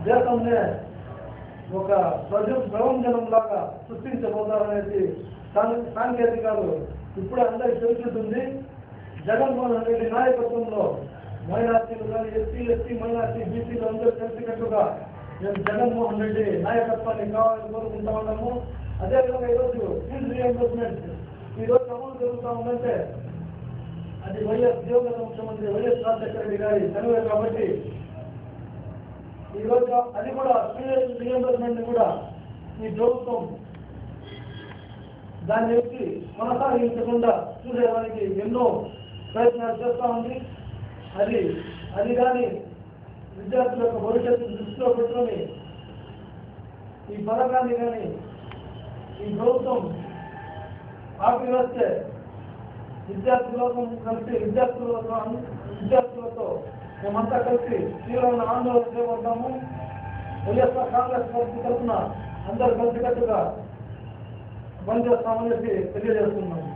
దేశంలో ఒక ప్రపంచంలాగా సృష్టించబోతారనేది సాంకేతికాలు ఇప్పుడే అందరికీ తెలుస్తుంది. జగన్మోహన్ రెడ్డి నాయకత్వంలో మైనార్టీలు కానీ ఎస్సీ మైనార్టీ బీసీలు అందరూ కలిసికట్టుగా మేము జగన్మోహన్ రెడ్డి నాయకత్వాన్ని కావాలని కోరుకుంటా ఉన్నాము. అదేవిధంగా ఈరోజు ఫీజు రియంబర్స్మెంట్ ఈరోజు అమలు జరుగుతూ ఉందంటే అది దివంగత ముఖ్యమంత్రి వైఎస్ రాజశేఖర రెడ్డి గారి చదివే కాబట్టి ఈరోజు అది కూడా ఫీజు రియంబర్స్మెంట్ కూడా ఈ ప్రభుత్వం దాన్ని వచ్చి కొనసాగించకుండా చూసేదానికి ఎన్నో ప్రయత్నాలు చేస్తూ ఉంది. అది కానీ విద్యార్థుల యొక్క భవిష్యత్తును దృష్టిలో పెట్టుకొని ఈ పథకాన్ని కానీ ఈ ప్రభుత్వం ఆపివేస్తే విద్యార్థులతో మేమంతా కలిసి తీవ్రమైన ఆందోళన చేపడతాము. వైఎస్ఆర్ కాంగ్రెస్ పార్టీ తరఫున అందరూ కలిసికట్టుగా బంద్ చేస్తామని తెలియజేస్తున్నాము.